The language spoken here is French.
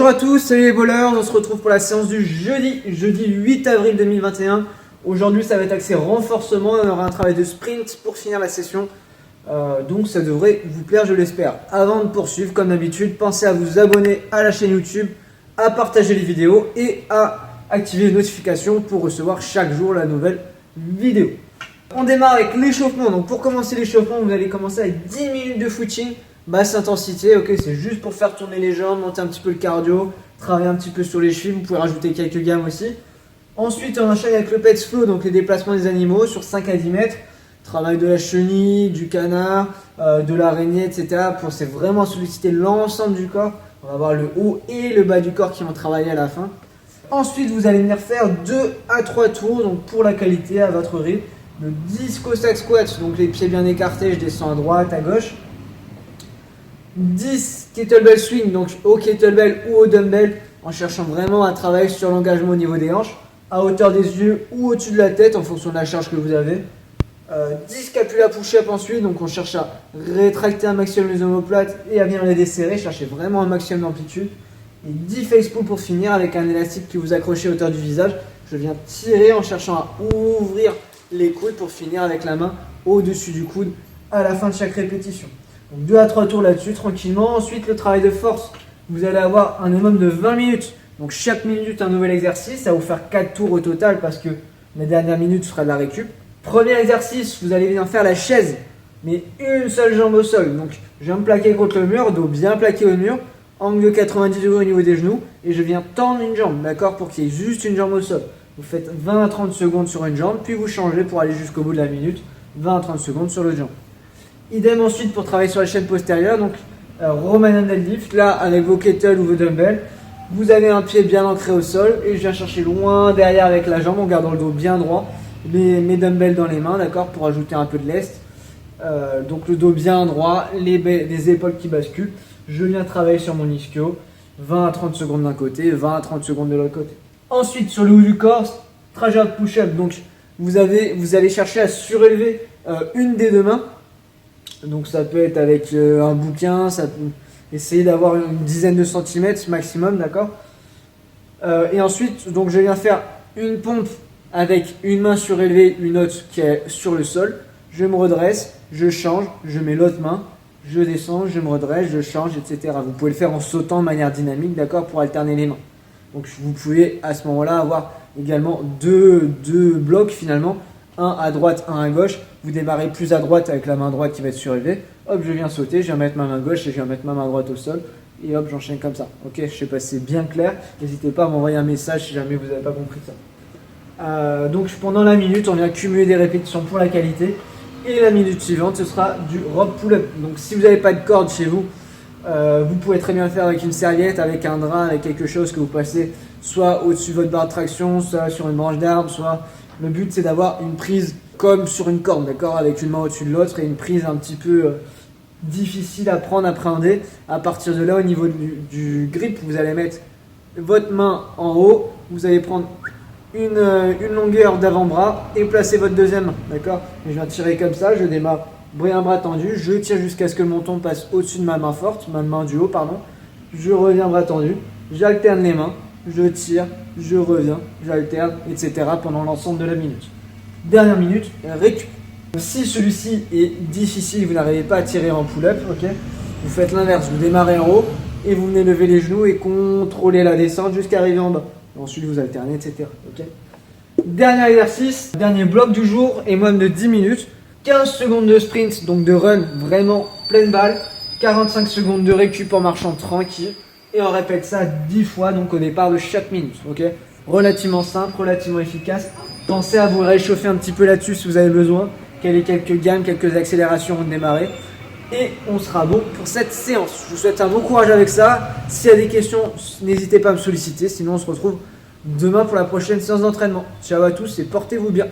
Bonjour à tous, salut les bowlers, on se retrouve pour la séance du jeudi 8 avril 2021. Aujourd'hui ça va être axé renforcement, on aura un travail de sprint pour finir la session. Donc ça devrait vous plaire, je l'espère. Avant de poursuivre, comme d'habitude, pensez à vous abonner à la chaîne YouTube, à partager les vidéos et à activer les notifications pour recevoir chaque jour la nouvelle vidéo. On démarre avec l'échauffement. Donc pour commencer l'échauffement, vous allez commencer avec 10 minutes de footing, basse intensité. Ok, c'est juste pour faire tourner les jambes, monter un petit peu le cardio, travailler un petit peu sur les chevilles. Vous pouvez rajouter quelques gammes aussi. Ensuite, on enchaîne avec le pets flow, donc les déplacements des animaux sur 5 à 10 mètres. Travail de la chenille, du canard, de l'araignée, etc. C'est vraiment solliciter l'ensemble du corps. On va voir le haut et le bas du corps qui vont travailler à la fin. Ensuite, vous allez venir faire 2 à 3 tours, donc pour la qualité, à votre rythme. Le disco sac squat, donc les pieds bien écartés, je descends à droite, à gauche. 10 kettlebell swing, donc au kettlebell ou au dumbbell, en cherchant vraiment à travailler sur l'engagement au niveau des hanches, à hauteur des yeux ou au-dessus de la tête en fonction de la charge que vous avez. 10 scapula push-up ensuite, donc on cherche à rétracter un maximum les omoplates et à venir les desserrer, chercher vraiment un maximum d'amplitude. Et 10 face pull pour finir avec un élastique qui vous accroche à hauteur du visage. Je viens tirer en cherchant à ouvrir les coudes pour finir avec la main au-dessus du coude à la fin de chaque répétition. Donc 2 à 3 tours là-dessus tranquillement. Ensuite le travail de force, vous allez avoir un minimum de 20 minutes. Donc chaque minute un nouvel exercice, ça va vous faire 4 tours au total parce que la dernière minute sera de la récup. Premier exercice, vous allez venir faire la chaise, mais une seule jambe au sol. Donc je viens me plaquer contre le mur, dos bien plaqué au mur, angle de 90 degrés au niveau des genoux, et je viens tendre une jambe, d'accord, pour qu'il y ait juste une jambe au sol. Vous faites 20 à 30 secondes sur une jambe, puis vous changez pour aller jusqu'au bout de la minute, 20 à 30 secondes sur l'autre jambe. Idem ensuite pour travailler sur la chaîne postérieure, donc Romanian deadlift, là avec vos kettles ou vos dumbbells, vous avez un pied bien ancré au sol, et je viens chercher loin derrière avec la jambe en gardant le dos bien droit, mes dumbbells dans les mains, d'accord, pour ajouter un peu de lest. Donc le dos bien droit, les épaules qui basculent. Je viens travailler sur mon ischio, 20 à 30 secondes d'un côté, 20 à 30 secondes de l'autre côté. Ensuite, sur le haut du corps, trajet push-up. Donc, vous allez chercher à surélever une des deux mains. Donc, ça peut être avec un bouquin, ça peut essayer d'avoir une dizaine de centimètres maximum, d'accord. Et ensuite, donc, je viens faire une pompe avec une main surélevée, une autre qui est sur le sol. Je me redresse, je change, je mets l'autre main. Je descends, je me redresse, je change, etc. Vous pouvez le faire en sautant de manière dynamique, d'accord, pour alterner les mains. Donc vous pouvez à ce moment-là avoir également deux blocs finalement, un à droite, un à gauche. Vous démarrez plus à droite avec la main droite qui va être surélevée. Hop, je viens sauter, je viens mettre ma main gauche et je viens mettre ma main droite au sol. Et hop, j'enchaîne comme ça. Ok, je sais pas si c'est bien clair. N'hésitez pas à m'envoyer un message si jamais vous n'avez pas compris ça. Donc pendant la minute, on vient cumuler des répétitions pour la qualité. Et la minute suivante, ce sera du rope pull-up. Donc si vous n'avez pas de corde chez vous, vous pouvez très bien le faire avec une serviette, avec un drap, avec quelque chose que vous passez soit au-dessus de votre barre de traction, soit sur une branche d'arbre, soit... Le but c'est d'avoir une prise comme sur une corde, d'accord, avec une main au-dessus de l'autre et une prise un petit peu difficile à prendre, à appréhender. À partir de là, au niveau du grip, vous allez mettre votre main en haut, vous allez prendre une longueur d'avant-bras et placer votre deuxième main, d'accord. Je viens tirer comme ça, je démarre un bras tendu, je tire jusqu'à ce que le menton passe au-dessus de ma main forte, ma main du haut, pardon. Je reviens bras tendu, j'alterne les mains, je tire, je reviens, j'alterne, etc. pendant l'ensemble de la minute. Dernière minute, récup. Si celui-ci est difficile, vous n'arrivez pas à tirer en pull-up, ok, vous faites l'inverse, vous démarrez en haut et vous venez lever les genoux et contrôler la descente jusqu'à arriver en bas. Ensuite, vous alternez, etc. Okay. Dernier exercice, dernier bloc du jour, et moins de 10 minutes. 15 secondes de sprint, donc de run, vraiment pleine balle. 45 secondes de récup en marchant tranquille. Et on répète ça 10 fois, donc au départ de chaque minute. Okay. Relativement simple, relativement efficace. Pensez à vous réchauffer un petit peu là-dessus si vous avez besoin. Caler quelques gammes, quelques accélérations avant de démarrer. Et on sera bon pour cette séance. Je vous souhaite un bon courage avec ça. S'il y a des questions, n'hésitez pas à me solliciter. Sinon, on se retrouve demain pour la prochaine séance d'entraînement. Ciao à tous et portez-vous bien.